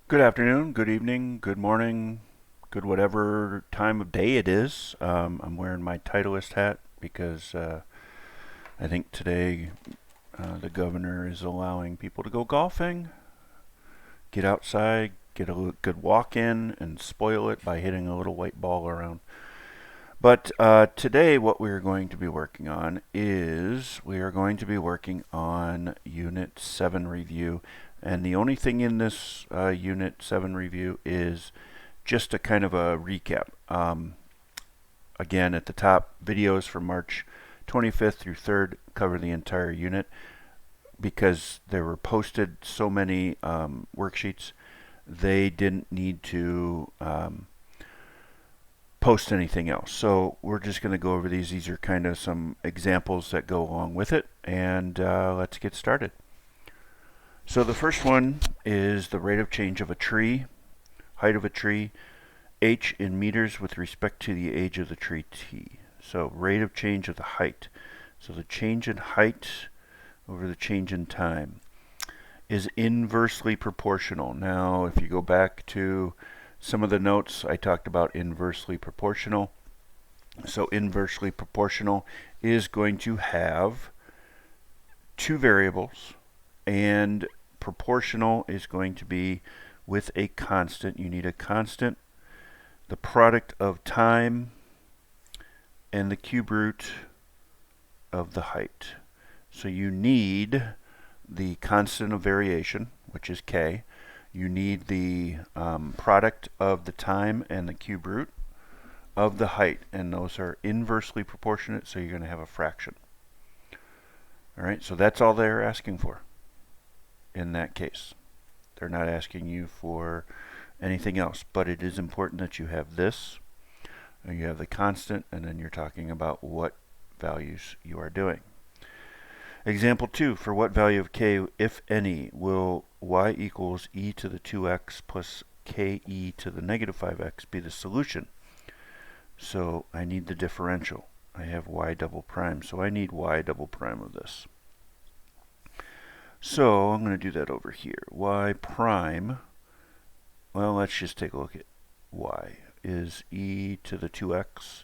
Good afternoon, good evening, good morning, good whatever time of day it is. I'm wearing my Titleist hat because I think today the governor is allowing people to go golfing, get outside, get a good walk in, and spoil it by hitting a little white ball around. But today, what we are going to be working on is we are going to be working on Unit 7 review. And the only thing in this Unit 7 review is just a kind of a recap. Again, at the top, videos from March 25th through 3rd cover the entire unit because there were posted so many worksheets. They didn't need to post anything else. So we're just going to go over these. These are kind of some examples that go along with it, and let's get started. So the first one is the rate of change of a tree, height of a tree, h in meters with respect to the age of the tree t. So rate of change of the height. So the change in height over the change in time is inversely proportional. Now, if you go back to some of the notes, I talked about inversely proportional. So inversely proportional is going to have two variables, and proportional is going to be with a constant. You need a constant, the product of time, and the cube root of the height. So you need the constant of variation, which is k. You need the product of the time and the cube root of the height, and those are inversely proportionate, so you're going to have a fraction. All right, so that's all they're asking for in that case. They're not asking you for anything else, but it is important that you have this, and you have the constant, and then you're talking about what values you are doing. Example 2, for what value of k, if any, will y equals e to the 2x plus ke to the negative 5x be the solution? So I need the differential. I have y double prime, so I need y double prime of this. So I'm going to do that over here. Y prime, well, let's just take a look at y, is e to the 2x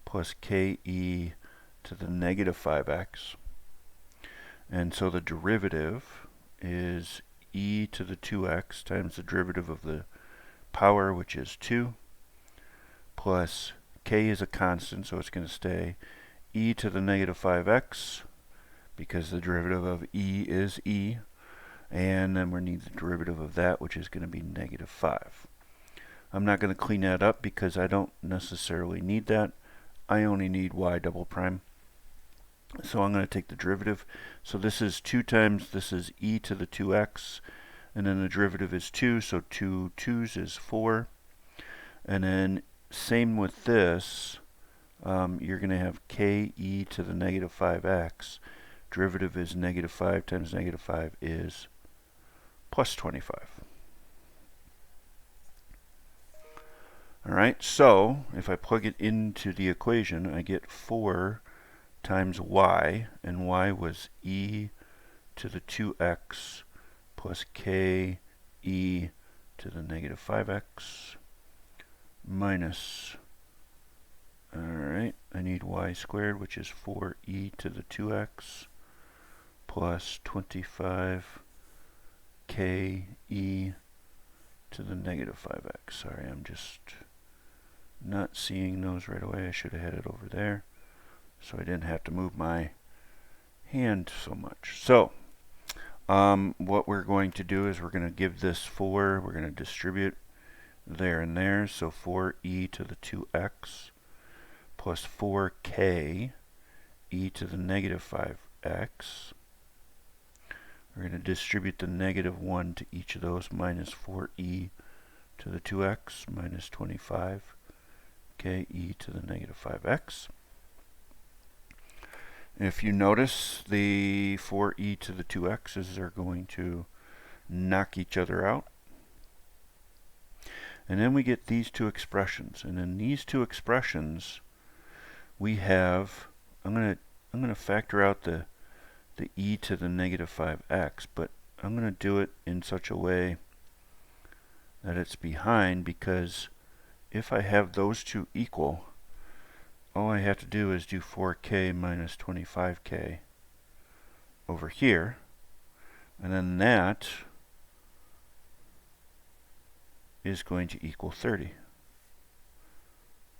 plus ke to the negative 5x. And so the derivative is e to the 2x times the derivative of the power, which is 2, plus k is a constant, so it's going to stay e to the negative 5x, because the derivative of e is e, and then we need the derivative of that, which is going to be negative 5. I'm not going to clean that up because I don't necessarily need that. I only need y double prime. So I'm going to take the derivative. So this is 2 times, this is e to the 2x, and then the derivative is 2, so 2 2's is 4. And then same with this, you're going to have ke to the negative 5x. Derivative is negative 5 times negative 5 is plus 25. All right, so if I plug it into the equation, I get 4 times y, and y was e to the 2x plus k to the negative 5x minus, alright, I need y squared, which is 4e to the 2x plus 25 ke to the negative 5x. Sorry, I'm just not seeing those right away. I should have had it over there, so I didn't have to move my hand so much. So what we're going to do is we're going to give this 4, we're going to distribute there and there, so 4e to the 2x plus 4k to the negative 5x. We're going to distribute the negative 1 to each of those, minus 4e to the 2x minus 25 ke to the negative 5x. If you notice, the 4e to the 2x's are going to knock each other out. And then we get these two expressions. And in these two expressions, we have, I'm going to factor out the e to the negative 5x, but I'm going to do it in such a way that it's behind, because if I have those two equal, all I have to do is do 4k minus 25k over here, and then that is going to equal 30.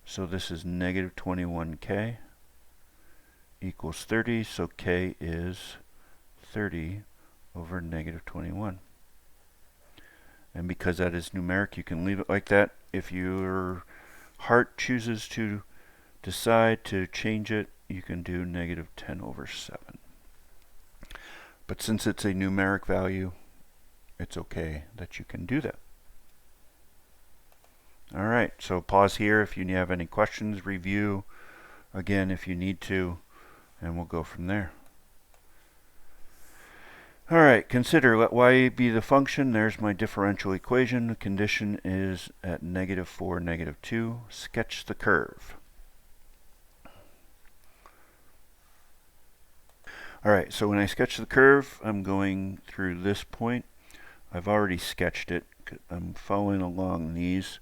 So this is negative 21k equals 30, so k is 30 over negative 21. And because that is numeric, you can leave it like that. If your heart chooses to decide to change it, you can do negative 10 over 7. But since it's a numeric value, it's okay that you can do that. All right, so pause here if you have any questions, review again if you need to, and we'll go from there. All right, consider let y be the function. There's my differential equation. The condition is at negative 4, negative 2. Sketch the curve. All right, so when I sketch the curve, I'm going through this point. I've already sketched it. I'm following along these,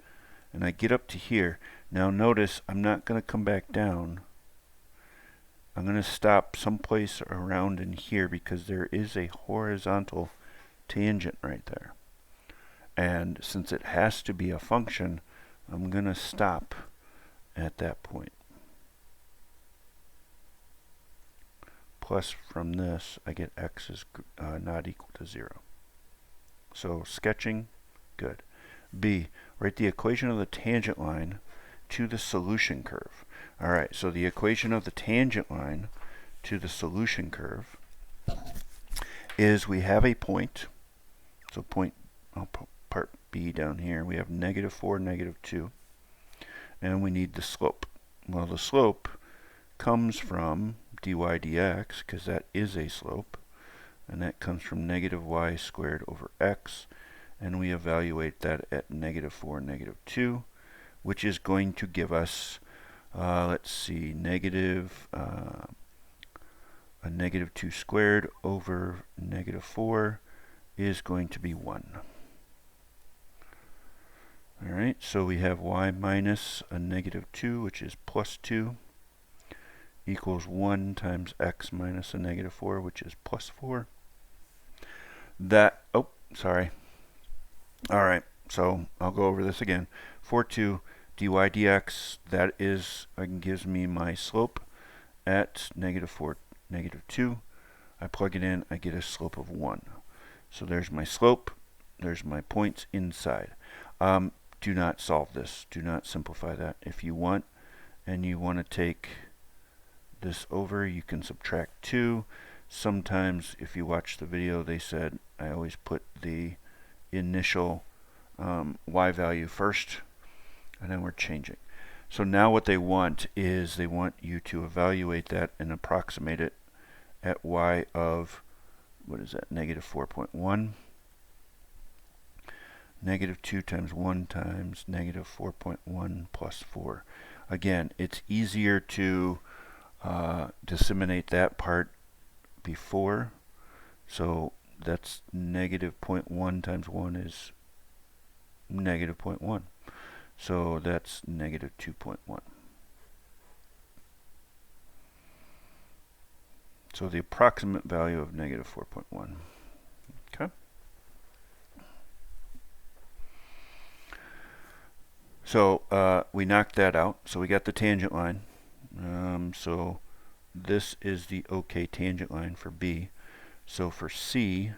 and I get up to here. Now notice I'm not going to come back down. I'm going to stop someplace around in here because there is a horizontal tangent right there. And since it has to be a function, I'm going to stop at that point. Plus from this, I get x is not equal to 0. So sketching, good. B, write the equation of the tangent line to the solution curve. All right, so the equation of the tangent line to the solution curve is we have a point. So point, I'll put part B down here. We have negative 4, negative 2. And we need the slope. Well, the slope comes from dy dx, because that is a slope. And that comes from negative y squared over x. And we evaluate that at negative 4, negative 2, which is going to give us, let's see, a negative 2 squared over negative 4 is going to be 1. All right, so we have y minus a negative 2, which is plus 2, equals 1 times x minus a negative 4, which is plus 4. That, oh, sorry. All right, so I'll go over this again. 4/2 dy dx, that is, gives me my slope at negative 4, negative 2. I plug it in, I get a slope of 1. So there's my slope, there's my points inside. Do not solve this, do not simplify that. If you want, and you want to take this over, you can subtract 2. Sometimes, if you watch the video, they said I always put the initial y value first, and then we're changing. So now what they want is they want you to evaluate that and approximate it at y of, what is that, negative 4.1. Negative 2 times 1 times negative 4.1 plus 4. Again, it's easier to disseminate that part before. So that's negative 0.1 times 1 is negative 0.1. So that's negative 2.1. So the approximate value of negative 4.1. Okay. So we knocked that out. So we got the tangent line. So this is the OK tangent line for B. So for C,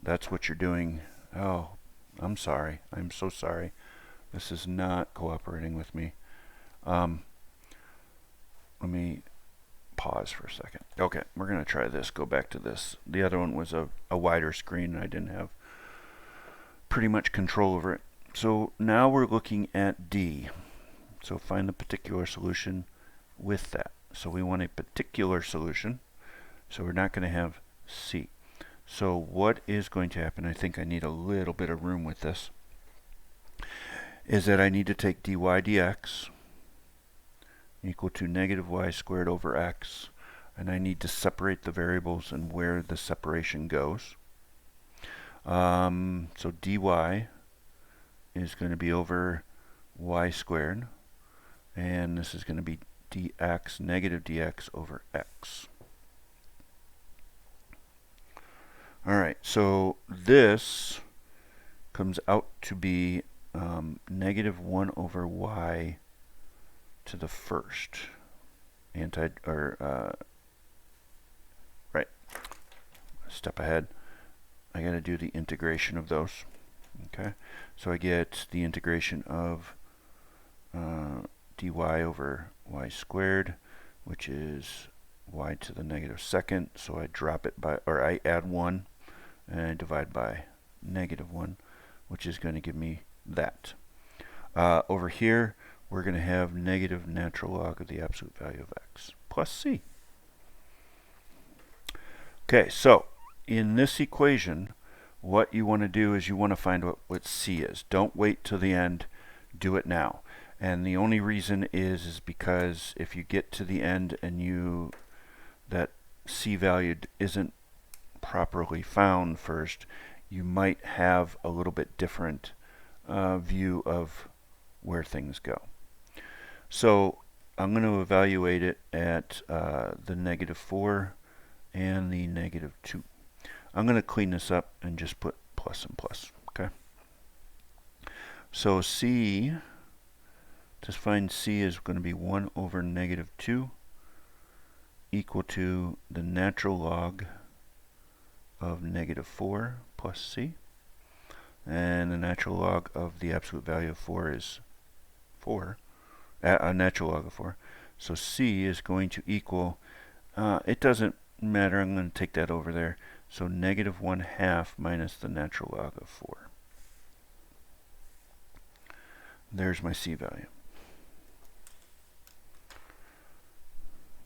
that's what you're doing. Oh, I'm sorry. I'm so sorry. This is not cooperating with me. Let me pause for a second. Okay, we're going to try this. Go back to this. The other one was a wider screen, and I didn't have pretty much control over it. So now we're looking at D. So find the particular solution with that. So we want a particular solution. So we're not going to have C. So what is going to happen, I think I need a little bit of room with this, is that I need to take dy dx equal to negative y squared over x, and I need to separate the variables and where the separation goes. So dy is going to be over y squared, and this is going to be dx, negative dx over x. Alright, so this comes out to be negative 1 over y to the first. Right, step ahead. I got to do the integration of those. Okay, so I get the integration of dy over y squared, which is y to the negative second. So I drop it by, or I add 1 and I divide by negative 1, which is going to give me that. Over here, we're going to have negative natural log of the absolute value of x plus c. Okay, so in this equation, what you want to do is you want to find what c is. Don't wait till the end. Do it now. And the only reason is because if you get to the end and that c value isn't properly found first, you might have a little bit different view of where things go. So I'm going to evaluate it at the negative 4 and the negative 2. I'm going to clean this up and just put plus and plus. Okay. So c, to find c, is going to be 1 over negative 2 equal to the natural log of negative 4 plus c. And the natural log of the absolute value of 4 is 4. A natural log of 4. So c is going to equal, it doesn't matter, I'm going to take that over there. So negative 1/2 minus the natural log of 4. There's my c value.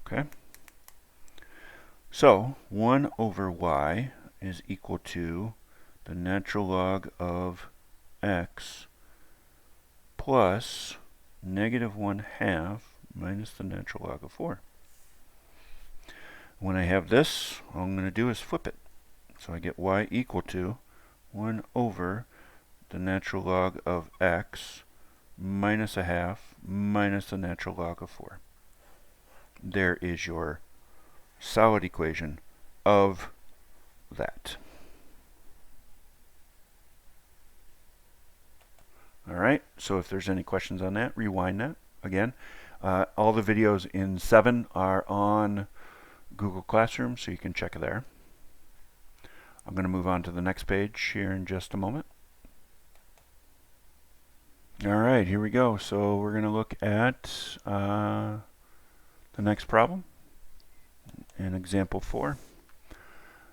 Okay. So 1 over y is equal to the natural log of x plus negative 1/2 minus the natural log of 4. When I have this, all I'm going to do is flip it. So I get y equal to 1 over the natural log of x minus 1/2 minus the natural log of 4. There is your solid equation of that. Alright, so if there's any questions on that, rewind that. Again, all the videos in 7 are on Google Classroom, so you can check it there. I'm going to move on to the next page here in just a moment. Alright, here we go. So we're going to look at the next problem in example 4.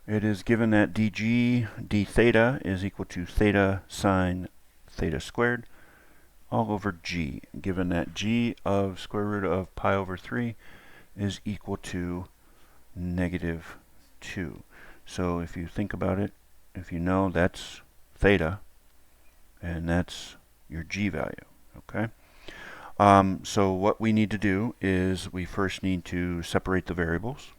It is given that dg d theta is equal to theta sine theta squared all over g, given that g of square root of pi over 3 is equal to negative 2. So if you think about it, if you know that's theta, and that's your g value, okay? So what we need to do is we first need to separate the variables.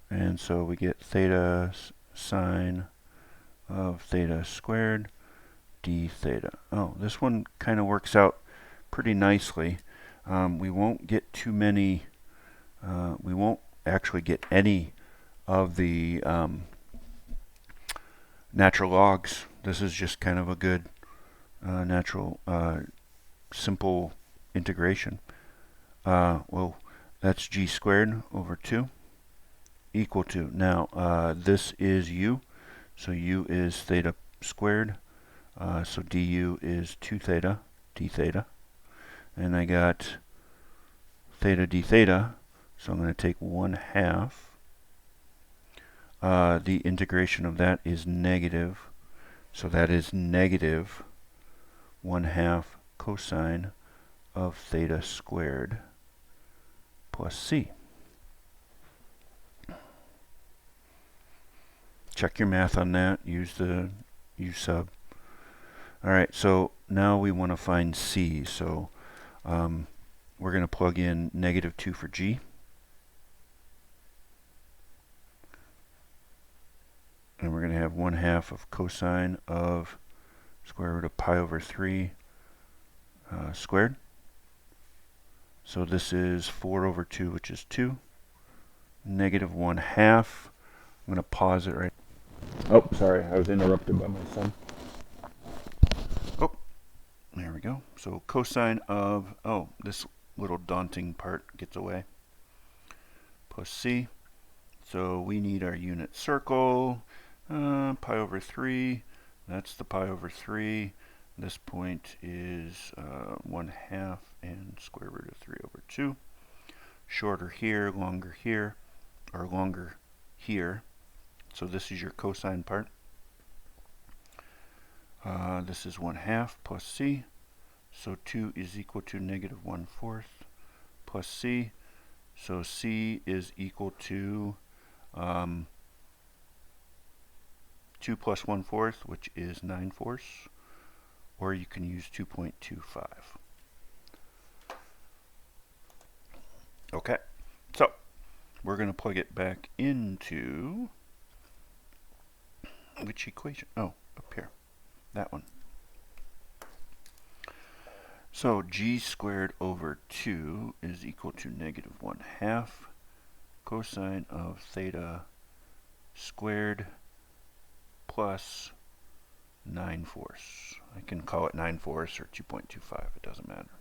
And so we get theta sine of theta squared d theta. Oh, this one kind of works out pretty nicely. We won't get too many, we won't actually get any of the natural logs. This is just kind of a good natural simple integration. Well, that's g squared over 2 equal to, now this is u, so u is theta squared, so du is 2 theta d theta, and I got theta d theta, so I'm going to take 1/2. The integration of that is negative, so that is negative 1/2 cosine of theta squared plus c. Check your math on that, use the u sub. Alright, so now we want to find c, so we're going to plug in negative 2 for g. And we're going to have 1/2 of cosine of square root of pi over 3 squared. So this is 4 over 2, which is 2. Negative 1/2. I'm going to pause it right. Oh, sorry, I was interrupted by my son. Oh, there we go. So cosine of, this little daunting part gets away, plus c. So we need our unit circle, pi over 3. That's the pi over 3. This point is 1/2 and square root of 3 over 2. Shorter here, longer here, or longer here. So this is your cosine part. This is 1/2 plus c. So 2 is equal to negative 1/4 plus c. So c is equal to 2 plus 1/4, which is 9/4. Or you can use 2.25. Okay, so we're going to plug it back into which equation? Oh, up here, that one. So g squared over 2 is equal to negative 1/2 cosine of theta squared plus 9/4. I can call it 9/4 or 2.25, it doesn't matter.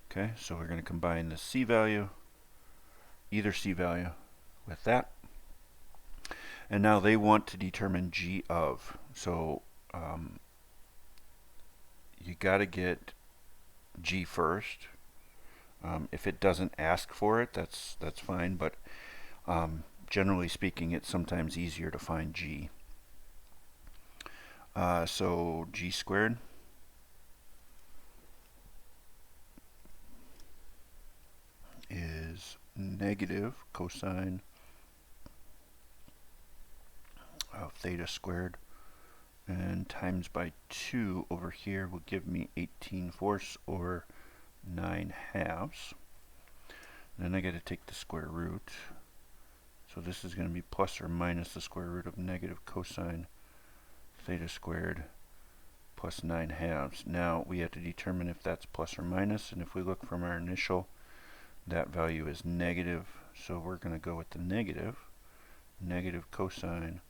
Okay, so we're going to combine the c value, either c value, with that. And now they want to determine g of. So you got to get g first. If it doesn't ask for it, that's fine. But generally speaking, it's sometimes easier to find g. So g squared is negative cosine of theta squared, and times by 2 over here will give me 18/4 or 9/2. Then I got to take the square root. So this is going to be plus or minus the square root of negative cosine theta squared plus 9/2. Now we have to determine if that's plus or minus, and if we look from our initial, that value is negative. So we're going to go with the negative cosine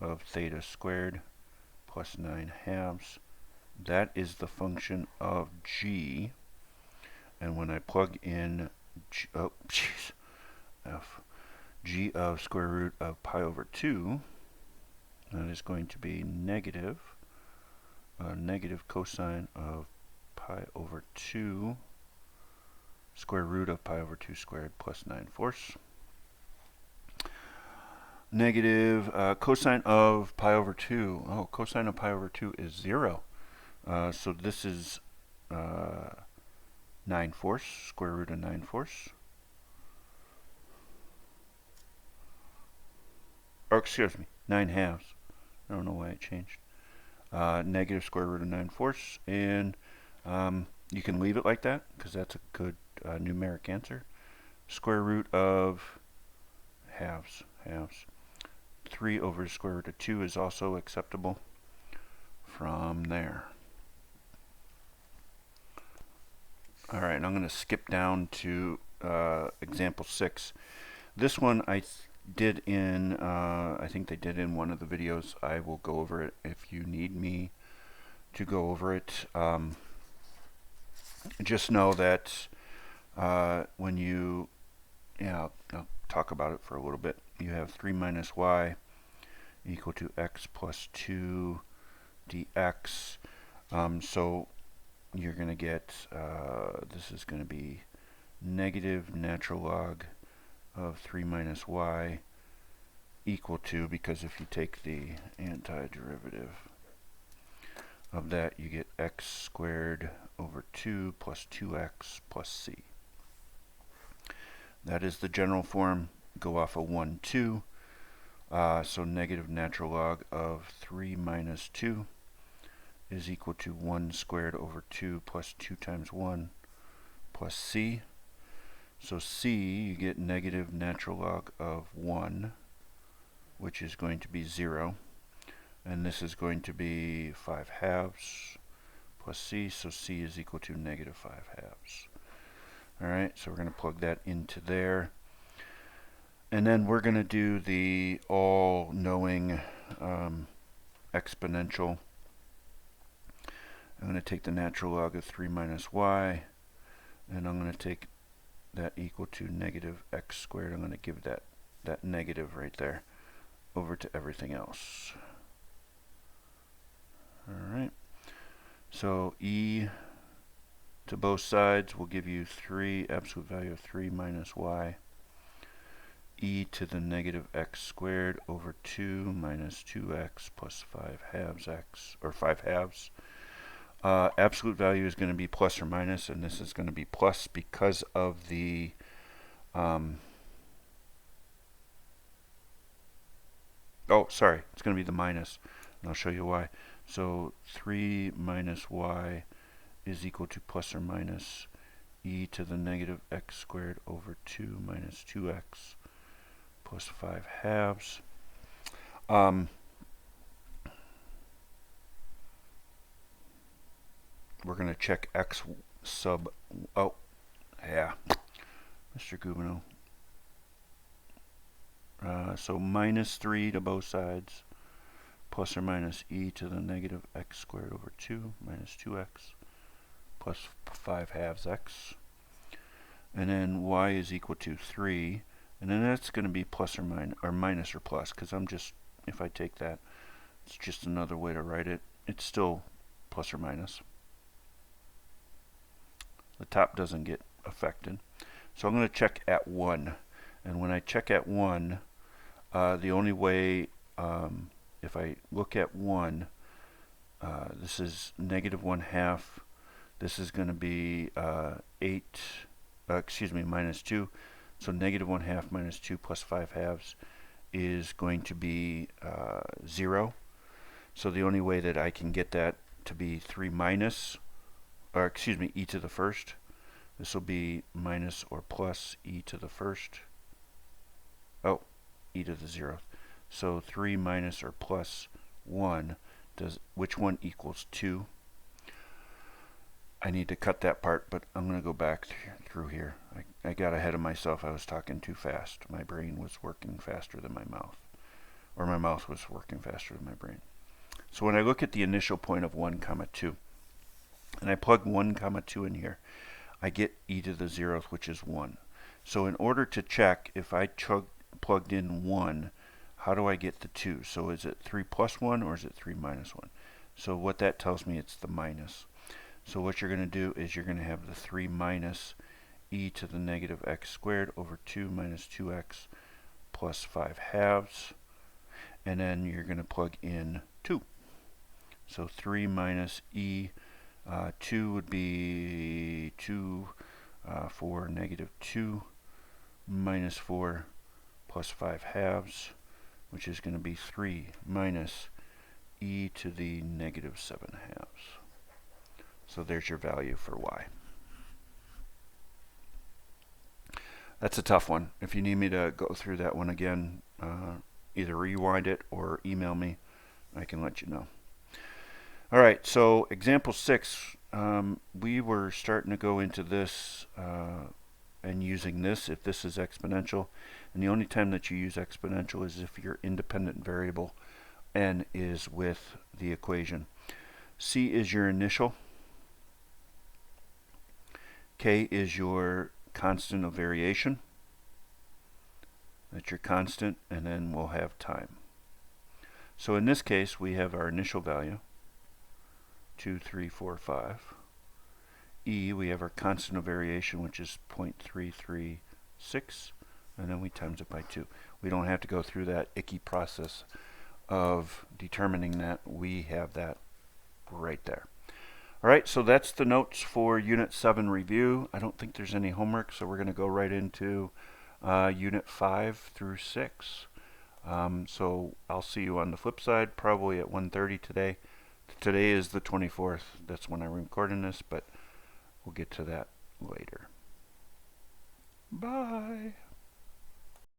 of theta squared plus 9/2. That is the function of g. And when I plug in g, g of square root of pi over 2, that is going to be negative cosine of pi over 2 square root of pi over 2 squared plus 9/4. Negative cosine of pi over 2. Oh, cosine of pi over 2 is 0. So this is 9/4, square root of 9/4. Or excuse me, 9/2. I don't know why it changed. Negative square root of 9/4. And you can leave it like that because that's a good numeric answer. Square root of halves. 3 over square root of 2 is also acceptable from there. Alright, I'm going to skip down to example 6. This one I did in, I think they did in one of the videos. I will go over it if you need me to go over it. Just know that when you, I'll talk about it for a little bit. You have 3 minus y equal to x plus 2 dx. So you're going to get, this is going to be negative natural log of 3 minus y equal to, because if you take the antiderivative of that, you get x squared over 2 plus 2x plus c. That is the general form. Go off of 1, 2. So negative natural log of 3 minus 2 is equal to 1 squared over 2 plus 2 times 1 plus c. So c, you get negative natural log of 1, which is going to be 0. And this is going to be 5/2 plus c, so c is equal to negative 5/2. Alright, so we're going to plug that into there. And then we're going to do the all-knowing exponential. I'm going to take the natural log of 3 minus y, and I'm going to take that equal to negative x squared. I'm going to give that negative right there over to everything else. Alright, so e to both sides will give you 3, absolute value of 3 minus y, e to the negative x squared over 2 minus 2x plus 5/2 x, or 5/2. Absolute value is going to be plus or minus, and this is going to be plus because of the oh, sorry, it's going to be the minus, and I'll show you why. So 3 minus y is equal to plus or minus e to the negative x squared over 2 minus 2x plus 5/2. We're going to check x sub, oh, yeah, Mr. Gubino. So minus 3 to both sides, plus or minus e to the negative x squared over 2 minus 2x plus 5/2 x. And then y is equal to 3. And then that's going to be plus or minus or plus, because I'm just, if I take that, it's just another way to write it. It's still plus or minus. The top doesn't get affected. So I'm going to check at 1. And when I check at 1, the only way, if I look at 1, this is negative 1/2. This is going to be minus 2. So negative 1/2 minus 2 plus 5/2 is going to be 0. So the only way that I can get that to be 3 minus, or excuse me, e to the first. This will be minus or plus e to the first. Oh, e to the 0th. So 3 minus or plus 1, which one equals 2? I need to cut that part, but I'm going to go back through here. I got ahead of myself. I was talking too fast. My brain was working faster than my mouth. Or my mouth was working faster than my brain. So when I look at the initial point of 1, 2, and I plug 1, 2 in here, I get e to the 0th, which is 1. So in order to check if I plugged in 1, how do I get the 2? So is it 3 plus 1 or is it 3 minus 1? So what that tells me, it's the minus. So what you're going to do is you're going to have the 3 minus e to the negative x squared over 2 minus 2x plus 5/2. And then you're going to plug in 2. So 3 minus e, 2 would be 2 for negative 2 minus 4 plus 5/2, which is going to be 3 minus e to the negative 7/2. So there's your value for y. That's a tough one. If you need me to go through that one again, either rewind it or email me. I can let you know. All right, so example 6, we were starting to go into this and using this if this is exponential. And the only time that you use exponential is if your independent variable n is with the equation. C is your initial. K is your constant of variation. That's your constant, and then we'll have time. So in this case, we have our initial value, 2, 3, 4, 5. E, we have our constant of variation, which is 0.336, and then we times it by 2. We don't have to go through that icky process of determining that. We have that right there. All right, so that's the notes for Unit 7 review. I don't think there's any homework, so we're going to go right into Unit 5 through 6. So I'll see you on the flip side, probably at 1:30 today. Today is the 24th. That's when I'm recording this, but we'll get to that later. Bye.